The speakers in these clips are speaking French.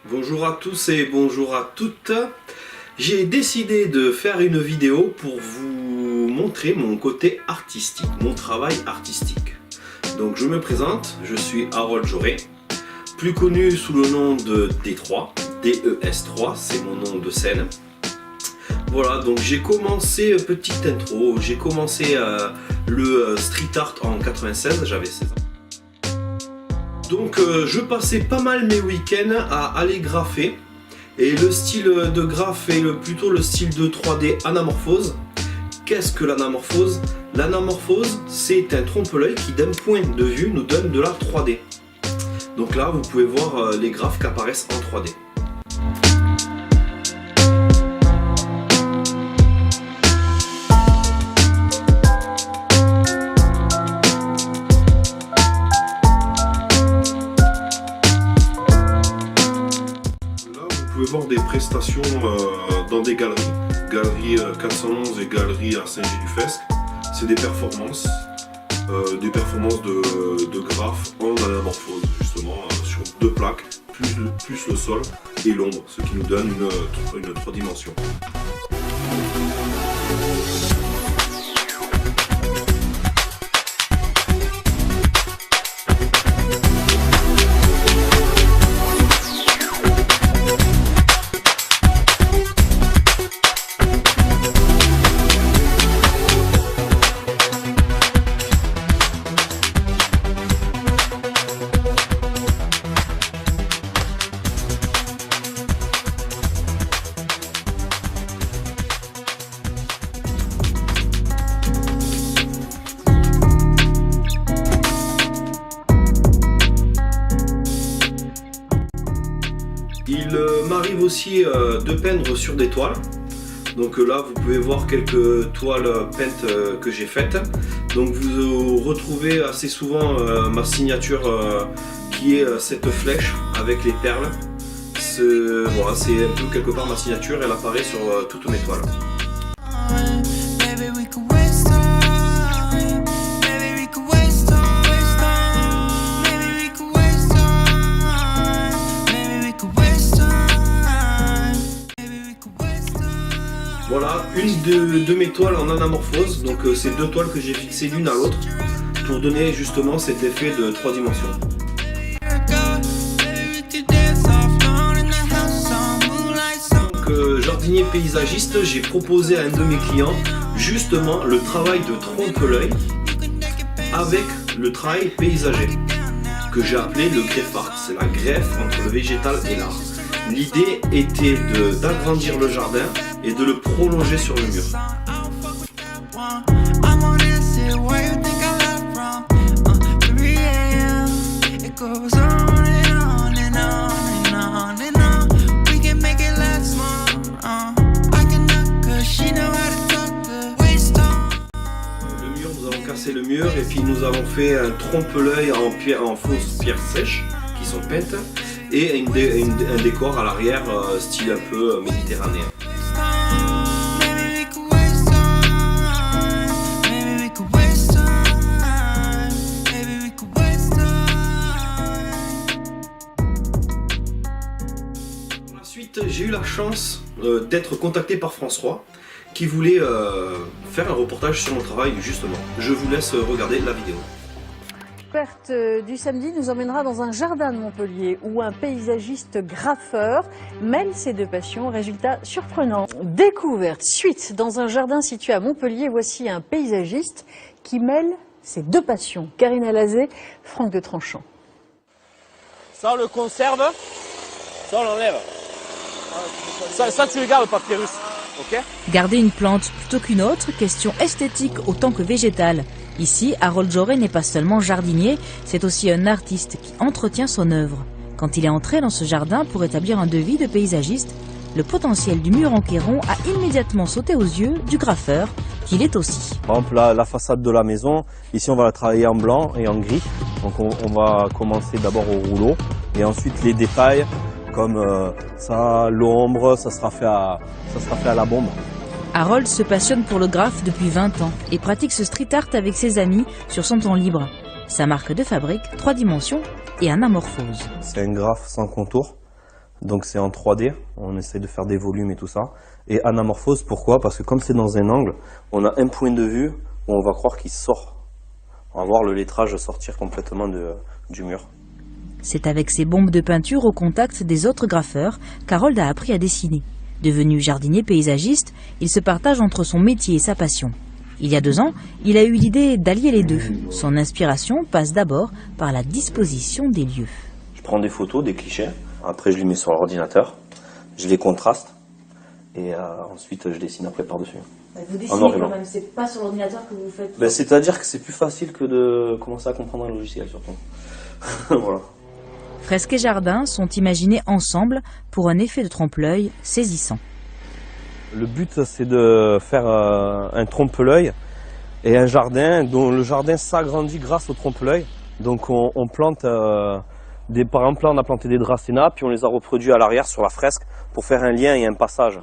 Bonjour à tous et bonjour à toutes. J'ai décidé de faire une vidéo pour vous montrer mon côté artistique, mon travail artistique. Donc je me présente, je suis Harold Joré, plus connu sous le nom de D3, DES3, c'est mon nom de scène. Voilà, donc j'ai commencé, petite intro, j'ai commencé le street art en 96, j'avais 16 ans. Donc je passais pas mal mes week-ends à aller graffer. Et le style de graphe est plutôt le style de 3D anamorphose. Qu'est-ce que l'anamorphose? L'anamorphose, c'est un trompe-l'œil qui d'un point de vue nous donne de la 3D. Donc là, vous pouvez voir les graphes qui apparaissent en 3D. Vous pouvez voir des prestations dans des galeries, galerie 411 et galerie à Saint-Gilles-du-Fesque. C'est des performances de graphes en anamorphose, justement, sur deux plaques, plus le sol et l'ombre, ce qui nous donne une 3 dimensions. Il m'arrive aussi de peindre sur des toiles. Donc là vous pouvez voir quelques toiles peintes que j'ai faites. Donc vous retrouvez assez souvent ma signature qui est cette flèche avec les perles. Voilà, c'est un peu quelque part ma signature, elle apparaît sur toutes mes toiles. Voilà, une de mes toiles en anamorphose, donc c'est deux toiles que j'ai fixées l'une à l'autre pour donner justement cet effet de 3 dimensions. Donc jardinier paysagiste, j'ai proposé à un de mes clients justement le travail de trompe-l'œil avec le travail paysager que j'ai appelé le greffe art. C'est la greffe entre le végétal et l'art. L'idée était d'agrandir le jardin et de le prolonger sur le mur. Le mur, nous avons cassé le mur et puis nous avons fait un trompe-l'œil en fausse pierre sèche qui sont peintes et un décor à l'arrière style un peu méditerranéen. Ensuite, j'ai eu la chance d'être contacté par France 3 qui voulait faire un reportage sur mon travail justement. Je vous laisse regarder la vidéo. La découverte du samedi nous emmènera dans un jardin de Montpellier où un paysagiste graffeur mêle ses deux passions. Résultat surprenant. Découverte, suite dans un jardin situé à Montpellier. Voici un paysagiste qui mêle ses deux passions. Karina Lazé, Franck de Tranchant. Ça on le conserve, ça on l'enlève. Ça tu le gardes le papyrus, ok? Garder une plante plutôt qu'une autre, question esthétique autant que végétale. Ici, Harold Joré n'est pas seulement jardinier, c'est aussi un artiste qui entretient son œuvre. Quand il est entré dans ce jardin pour établir un devis de paysagiste, le potentiel du mur en Queyron a immédiatement sauté aux yeux du graffeur qu'il est aussi. Par exemple, la façade de la maison, ici on va la travailler en blanc et en gris. Donc on va commencer d'abord au rouleau et ensuite les détails comme ça, l'ombre, ça sera fait à la bombe. Harold se passionne pour le graphe depuis 20 ans et pratique ce street art avec ses amis sur son temps libre. Sa marque de fabrique, 3 dimensions, et anamorphose. C'est un graphe sans contour, donc c'est en 3D, on essaie de faire des volumes et tout ça. Et anamorphose, pourquoi? Parce que comme c'est dans un angle, on a un point de vue où on va croire qu'il sort. On va voir le lettrage sortir complètement du mur. C'est avec ses bombes de peinture au contact des autres graffeurs qu'Harold a appris à dessiner. Devenu jardinier paysagiste, il se partage entre son métier et sa passion. Il y a 2 ans, il a eu l'idée d'allier les deux. Son inspiration passe d'abord par la disposition des lieux. Je prends des photos, des clichés, après je les mets sur l'ordinateur, je les contraste et ensuite je dessine après par-dessus. Vous dessinez quand même, c'est pas sur l'ordinateur que vous faites. Ben, c'est-à-dire que c'est plus facile que de commencer à comprendre un logiciel surtout. Voilà. Fresques et jardins sont imaginés ensemble pour un effet de trompe-l'œil saisissant. Le but c'est de faire un trompe-l'œil et un jardin dont le jardin s'agrandit grâce au trompe-l'œil. Donc on plante, par exemple là on a planté des dracénas puis on les a reproduits à l'arrière sur la fresque pour faire un lien et un passage.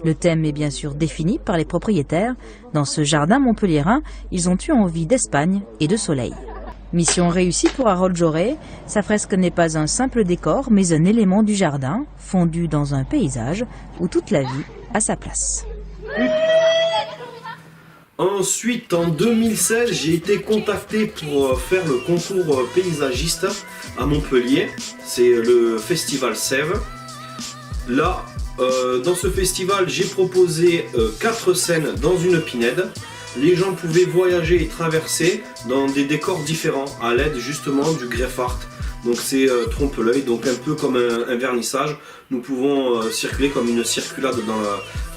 Le thème est bien sûr défini par les propriétaires. Dans ce jardin montpelliérain, ils ont eu envie d'Espagne et de soleil. Mission réussie pour Harold Joré. Sa fresque n'est pas un simple décor, mais un élément du jardin, fondu dans un paysage où toute la vie a sa place. Ensuite, en 2016, j'ai été contacté pour faire le concours paysagiste à Montpellier. C'est le festival Sève. Là, dans ce festival, j'ai proposé 4 scènes dans une pinède. Les gens pouvaient voyager et traverser dans des décors différents à l'aide justement du greffe art. Donc c'est trompe-l'œil, donc un peu comme un vernissage. Nous pouvons circuler comme une circulade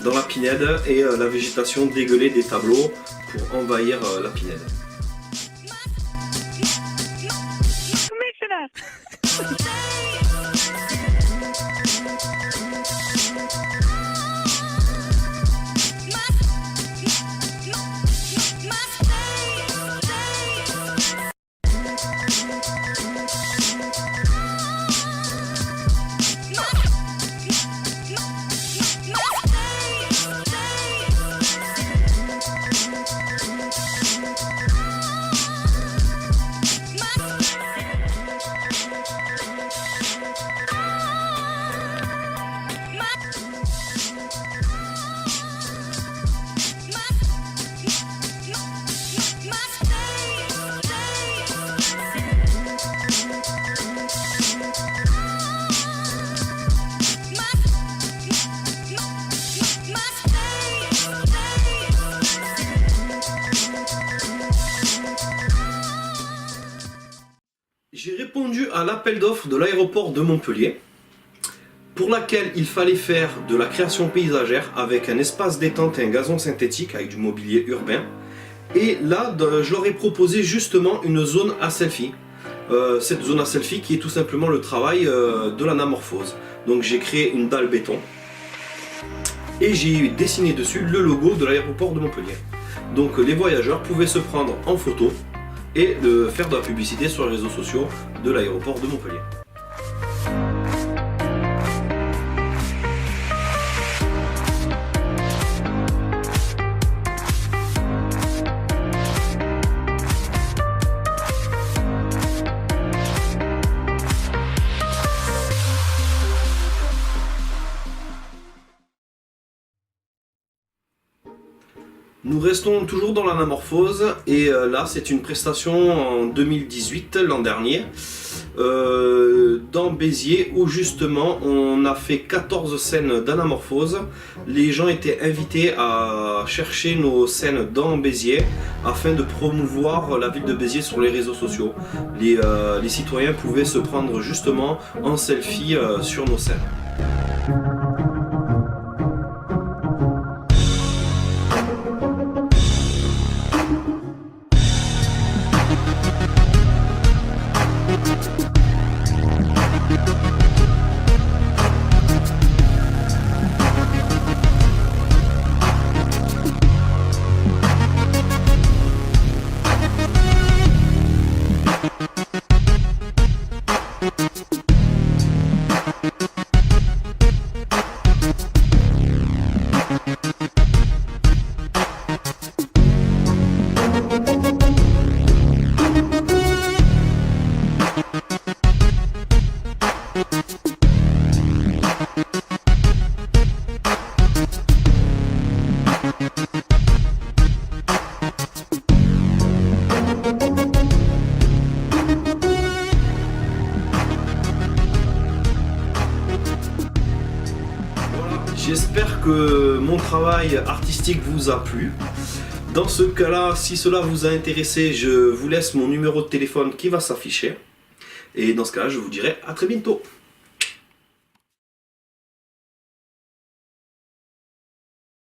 dans la pinède et la végétation dégueuler des tableaux pour envahir la pinède. J'ai répondu à l'appel d'offres de l'aéroport de Montpellier, pour laquelle il fallait faire de la création paysagère avec un espace détente et un gazon synthétique avec du mobilier urbain. Et là, je leur ai proposé justement une zone à selfie. Cette zone à selfie qui est tout simplement le travail de l'anamorphose. Donc j'ai créé une dalle béton et j'ai dessiné dessus le logo de l'aéroport de Montpellier. Donc les voyageurs pouvaient se prendre en photo et faire de la publicité sur les réseaux sociaux de l'aéroport de Montpellier. Nous restons toujours dans l'anamorphose et là c'est une prestation en 2018, l'an dernier, dans Béziers où justement on a fait 14 scènes d'anamorphose. Les gens étaient invités à chercher nos scènes dans Béziers afin de promouvoir la ville de Béziers sur les réseaux sociaux. Les citoyens pouvaient se prendre justement en selfie sur nos scènes. J'espère que mon travail artistique vous a plu. Dans ce cas-là, si cela vous a intéressé, je vous laisse mon numéro de téléphone qui va s'afficher. Et dans ce cas-là, je vous dirai à très bientôt.